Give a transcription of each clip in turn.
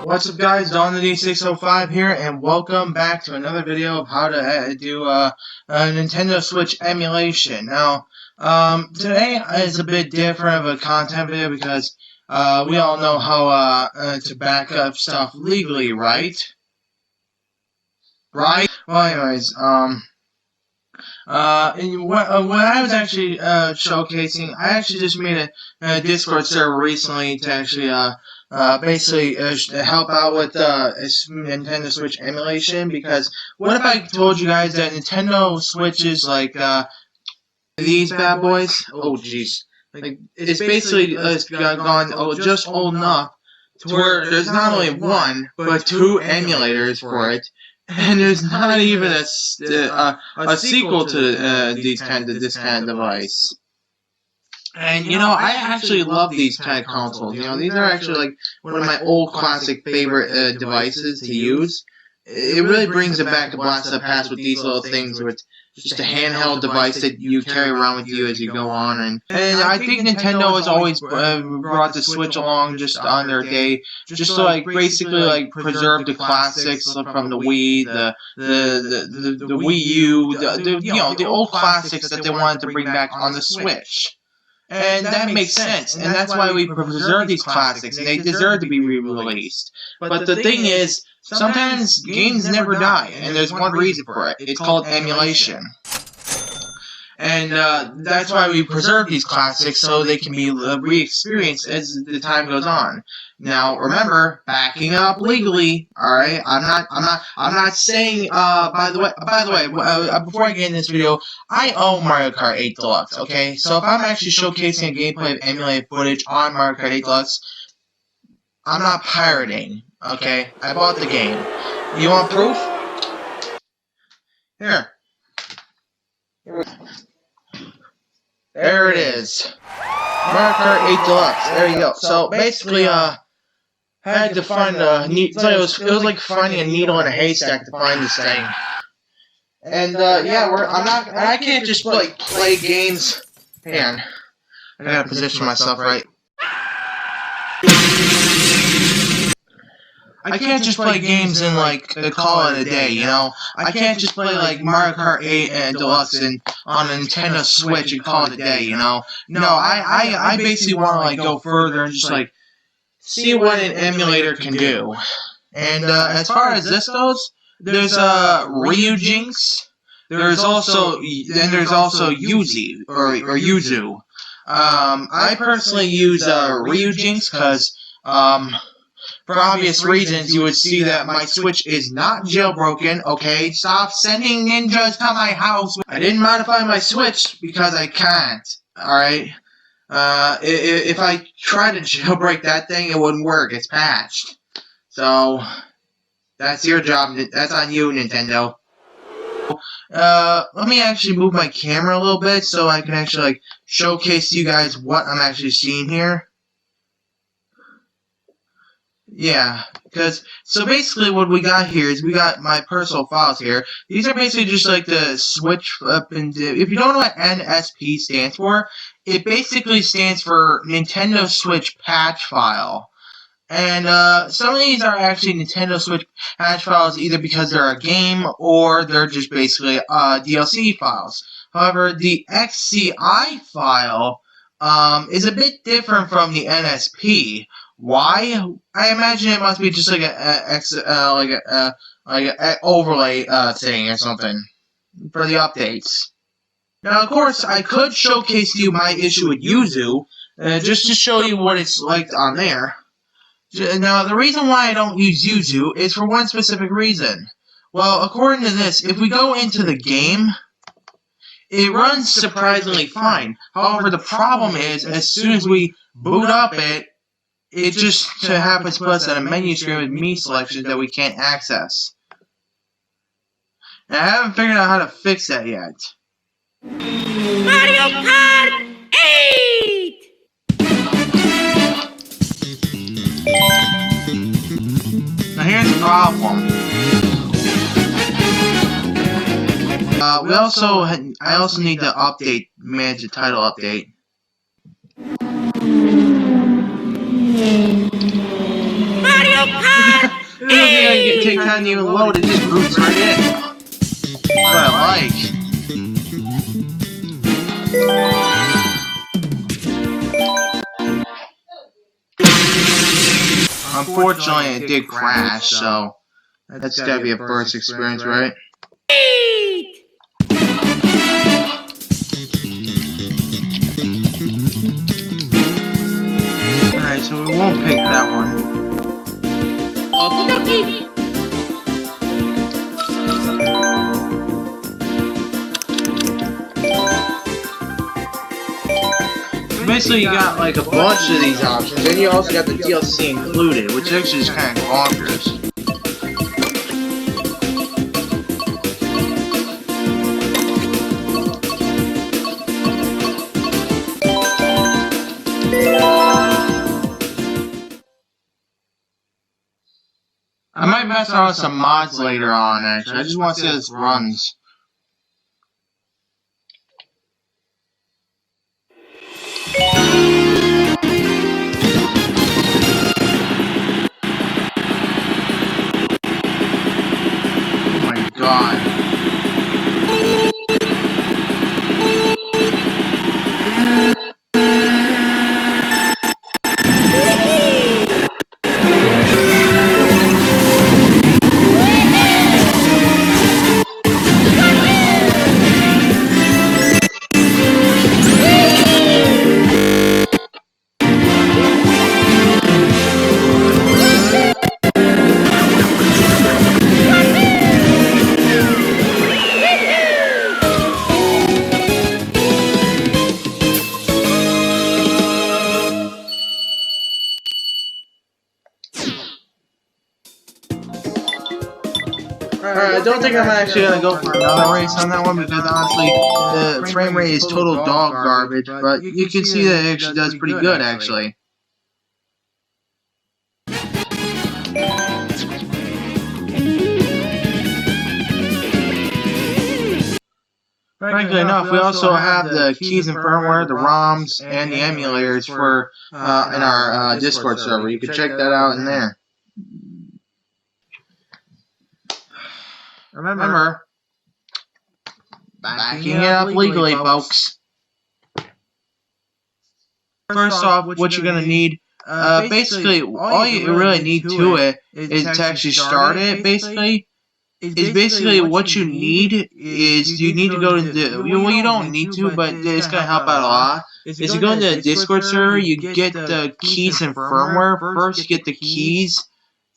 What's up guys, DonTheD605 here, and welcome back to another video of how to do a Nintendo Switch emulation. Now, today is a bit different of a content video because we all know how to back up stuff legally, right? Right? Well, anyways, what I was actually showcasing, I actually just made a Discord server recently to actually basically help out with Nintendo Switch emulation. Because what if I told you guys that Nintendo Switches like these bad boys? Oh jeez, like it's basically gone just old enough to where there's not only one but two emulators for it. And there's not even a sequel to this kind of device. And you know, I actually love these kind of consoles. You know, these are actually like one of my old classic favorite devices to use. It really brings it back to blast of the past with these little things, where it's just a handheld device that you carry around with you as you go on. And I think Nintendo has always brought the Switch along just on their day, just to like basically like preserve the classics from the Wii, the Wii U, you know, the old classics that they wanted to bring back on the Switch. And that makes sense, and that's why we preserve these classics, and they deserve to be re-released. But the thing is, sometimes games never die, and there's one reason for it. It's called emulation. And that's why we preserve these classics, so they can be re-experienced as the time goes on. Now, remember, backing up legally. All right, I'm not saying. By the way, before I get in this video, I own Mario Kart 8 Deluxe. Okay, so if I'm actually showcasing a gameplay of emulated footage on Mario Kart 8 Deluxe, I'm not pirating. Okay, I bought the game. You want proof? Here. There it is. Mario Kart 8 Deluxe. There you go. So basically, had to find a neat. So it was like finding a needle in a haystack to find this thing. And yeah, I can't just like play games. Man, I gotta position myself right. I can't just play games and like call it a day, you know. I can't just play like Mario Kart 8 and Deluxe and on a Nintendo Switch and call it a day, you know. No, I basically want to like go further and just like see what an emulator can do. And as far as this goes, there's Ryujinx. There's also Yuzu or Yuzu. I personally use Ryujinx because for obvious reasons, you would see that my Switch is not jailbroken, okay? Stop sending ninjas to my house. I didn't modify my Switch because I can't, alright? If I tried to jailbreak that thing, it wouldn't work. It's patched. So, that's your job. That's on you, Nintendo. Let me actually move my camera a little bit so I can actually, like, showcase to you guys what I'm actually seeing here. Yeah, because, so basically what we got here is we got my personal files here. These are basically just like the Switch up and if you don't know what NSP stands for, it basically stands for Nintendo Switch Patch File. And some of these are actually Nintendo Switch patch files either because they're a game or they're just basically DLC files. However, the XCI file is a bit different from the NSP. Why? I imagine it must be just like a overlay thing or something for the updates. Now, of course, I could showcase you my issue with Yuzu, just to show you what it's like on there. Now, the reason why I don't use Yuzu is for one specific reason. Well, according to this, if we go into the game, it runs surprisingly fine. However, the problem is, as soon as we boot up it just happens to put us at a menu screen with me selections that we can't access. Now, I haven't figured out how to fix that yet. Mario Kart 8! Now here's the problem. I also need to manage the title update. Mario Kart! It doesn't even take time to even load, it just boots right in. That's what I like. Unfortunately, it did crash, so that's gotta be a first experience, right? Alright, so we won't pick that one. Okie dokie. Basically, you got like a bunch of these options, and you also got the DLC included, which actually is kind of bonkers. I might mess around with some mods later on, actually. I just want to see how this runs. Oh my god. Alright, I don't think I'm actually gonna go for another race on that one because honestly, the frame rate is total dog garbage, but you can see that it actually does pretty good, actually. Frankly enough, we also have the keys and firmware, the ROMs, and the emulators for in our Discord server. You can check that out in there. Remember, backing it up legally, folks. First off, what you're gonna need, basically, all you really need to it is to actually start it. Basically, what you need is you need to go to the. Well, you don't need to, but it's gonna help out a lot. Is you go into the Discord server, you get the keys and firmware first. You get the keys,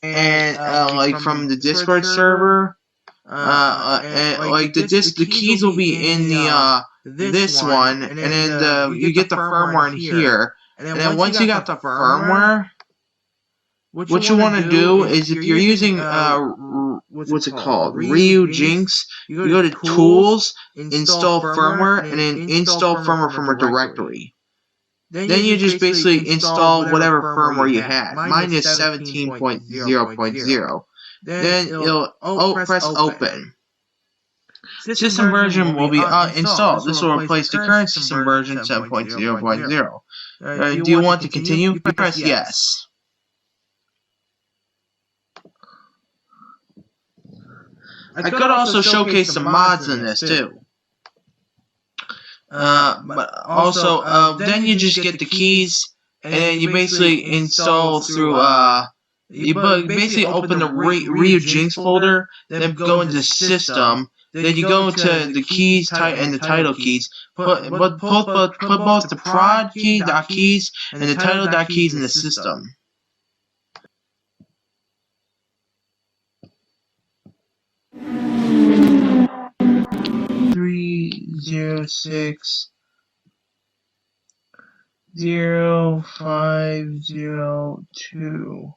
and like from the Discord server. And like the keys will be in the this one, and then you get the firmware in here, and then once you got the firmware, what you want to do is if you're using what's it called, Ryu Jinx, you go to Tools, Install Firmware, and then Install Firmware from a directory. Then you just basically install whatever firmware you had. Mine is 17.0.0. Then you'll press Open. System version will be installed. This will replace the current system version 7.0.0. Do you want to continue? You press Yes. I could also showcase some mods in this too. But also, then you just get the keys, and then you basically install through you basically open the Ryu Jinx folder, then go into the system, then you go to the keys and the title keys. Put both the prod keys and the title keys in the system. (306) 0502.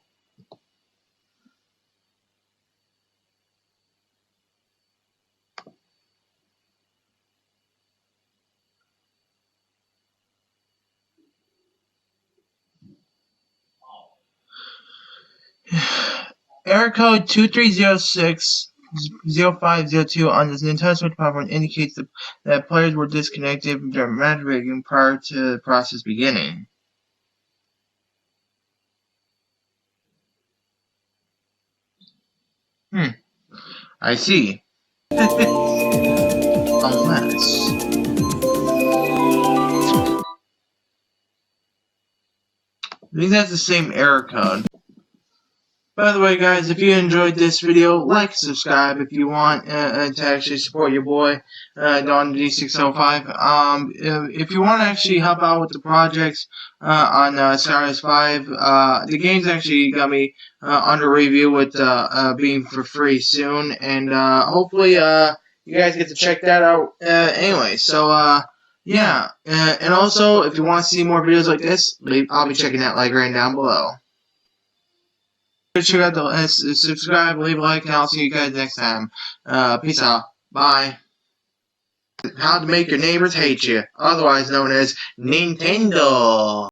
Error code 2306-0502 on this Nintendo Switch platform indicates that players were disconnected from their matchmaking prior to the process beginning. I see. Unless... I think that's the same error code. By the way, guys, if you enjoyed this video, like, subscribe if you want to actually support your boy, Don D605. If you want to actually help out with the projects on Stars 5, the game's actually gonna be under review with being for free soon, and hopefully you guys get to check that out anyway. So yeah, and also if you want to see more videos like this, I'll be checking that like right down below. Check out the subscribe, leave a like, and I'll see you guys next time. Peace out. Bye. How to make your neighbors hate you, otherwise known as Nintendo.